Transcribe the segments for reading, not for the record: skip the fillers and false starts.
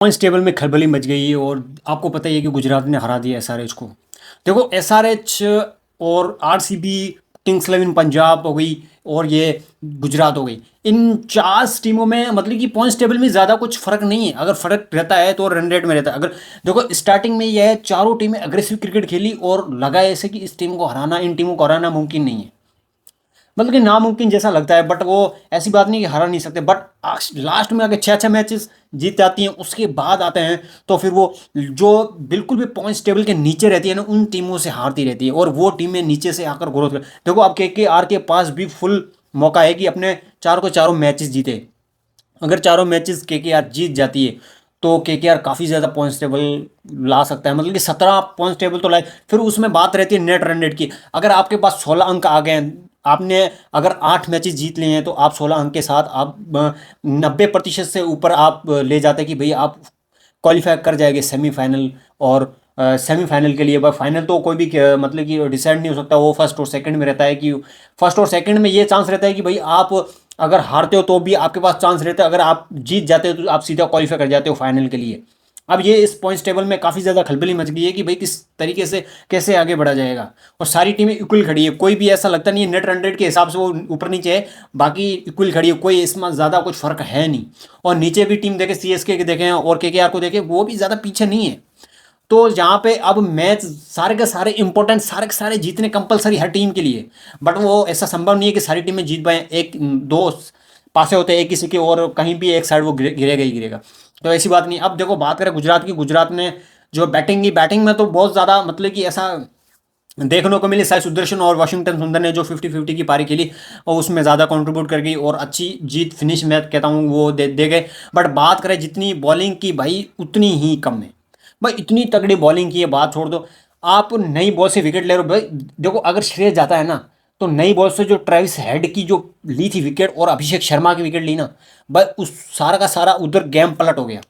Points table में खलबली much गई है और आपको पता ही है कि गुजरात ने हरा दिया एसआरएच को। देखो एसआरएच और आरसीबी, किंग्स इलेवन पंजाब हो गई और ये गुजरात हो गई। इन 4 टीमों में मतलब कि पॉइंट्स टेबल में ज़्यादा कुछ फर्क नहीं है। अगर फर्क रहता है तो रन रेट में रहता है। अगर देखो स्टार्टिंग में ये है, चारों टीमें अग्रेसिव क्रिकेट खेली और लगा ऐसे कि इस टीम को हराना, इन टीमों को हराना मुमकिन नहीं है। मतलब कि नामुमकिन जैसा लगता है, बट वो ऐसी बात नहीं कि हरा नहीं सकते। बट लास्ट में अगर 6-6 मैचेस जीत जाती हैं उसके बाद आते हैं तो फिर वो जो बिल्कुल भी पॉइंट्स टेबल के नीचे रहती है ना, उन टीमों से हारती रहती है और वो टीमें नीचे से आकर ग्रोथ कर। देखो अब केकेआर के पास भी फुल मौका है कि अपने चारों को चारों मैचेस जीते। अगर चारों मैचेस केकेआर जीत जाती है तो केकेआर काफ़ी ज़्यादा पॉइंट्स टेबल ला सकता है। मतलब कि 17 पॉइंट्स टेबल तो लाए। फिर उसमें बात रहती है नेट रन रेट की। अगर आपके पास 16 अंक आ गए हैं, आपने अगर 8 मैचेस जीत लिए हैं तो आप 16 अंक के साथ आप 90% से ऊपर आप ले जाते हैं कि भाई आप क्वालिफाई कर जाएंगे सेमीफाइनल। और सेमीफाइनल के लिए फाइनल तो कोई भी मतलब कि डिसाइड नहीं हो सकता, वो फर्स्ट और सेकंड में रहता है कि फर्स्ट और सेकंड में ये चांस रहता है कि भाई आप अगर हारते हो तो भी आपके पास चांस रहता है, अगर आप जीत जाते हो तो आप सीधा क्वालिफाई कर जाते हो फाइनल के लिए। अब ये इस पॉइंट्स टेबल में काफ़ी ज़्यादा खलबली मच गई है कि भाई किस तरीके से कैसे आगे बढ़ा जाएगा। और सारी टीमें इक्वल खड़ी है, कोई भी ऐसा लगता नहीं है नेट रन रेट के हिसाब से वो ऊपर नीचे है। बाकी इक्वल खड़ी है, कोई इसमें ज़्यादा कुछ फर्क है नहीं। और नीचे भी टीम देखें, सीएसके के देखें और केकेआर को देखें, वो भी ज़्यादा पीछे नहीं है। तो जहाँ पे अब मैच सारे के सारे इंपॉर्टेंट, सारे के सारे जीतने कंपलसरी हर टीम के लिए। बट वो ऐसा संभव नहीं है कि सारी टीमें जीत पाएँ। एक दो पासे होते हैं एक किसी के और कहीं भी एक साइड वो गिरेगा ही गिरेगा। तो ऐसी बात नहीं। अब देखो बात करें गुजरात की, गुजरात ने जो बैटिंग की, बैटिंग में तो बहुत ज़्यादा मतलब कि ऐसा देखने को मिली। साई सुदर्शन और वाशिंगटन सुंदर ने जो 50-50 की पारी खेली और उसमें ज़्यादा कंट्रीब्यूट कर गई और अच्छी जीत फिनिश मैं कहता हूँ वो दे गए। बट बात करें जितनी बॉलिंग की भाई उतनी ही कम है। भाई इतनी तगड़ी बॉलिंग की है, बात छोड़ दो। आप नई बॉल से विकेट ले रहे हो भाई। देखो अगर श्रेयस जाता है ना तो नई बॉल से जो ट्रेविस हेड की जो ली थी विकेट और अभिषेक शर्मा की विकेट ली ना, भाई उस सारा का सारा उधर गेम पलट हो गया।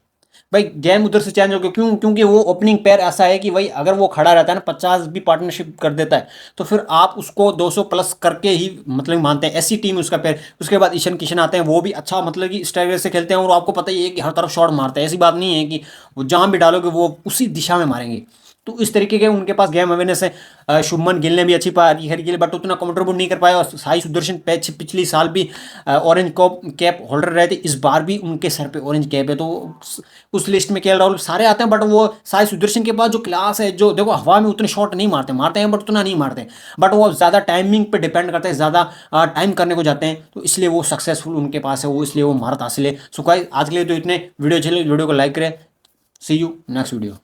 भाई गेम उधर से चेंज हो गया। क्यों? क्योंकि वो ओपनिंग पेयर ऐसा है कि भाई अगर वो खड़ा रहता है ना, 50 भी पार्टनरशिप कर देता है तो फिर आप उसको 200 प्लस करके ही मतलब मानते हैं। ऐसी टीम उसका पेयर। उसके बाद ईशान किशन आते हैं, वो भी अच्छा मतलब कि स्ट्राइकर से खेलते हैं और आपको पता ही है कि हर तरफ शॉट मारते हैं। ऐसी बात नहीं है कि वो जहाँ भी डालोगे वो उसी दिशा में मारेंगे। तो इस तरीके के उनके पास गेम अवेयरनेस है। शुभमन गिल ने भी अच्छी पारी खेली बट उतना कंट्रीब्यूट नहीं कर पाया। और साई सुदर्शन पिछली साल भी ऑरेंज कैप होल्डर रहे थे, इस बार भी उनके सर पे ऑरेंज कैप है। तो उस लिस्ट में केएल राहुल सारे आते हैं। बट वो साई सुदर्शन के पास जो क्लास है, जो देखो हवा में उतने शॉट नहीं मारते, मारते हैं बट उतना नहीं मारते। बट वो ज़्यादा टाइमिंग पे डिपेंड करते हैं, ज़्यादा टाइम करने को जाते हैं, तो इसलिए वो सक्सेसफुल उनके पास है, वो इसलिए वो महारत हासिल है। सो गाइस आज के लिए तो इतने। वीडियो चले, वीडियो को लाइक करें। सी यू नेक्स्ट वीडियो।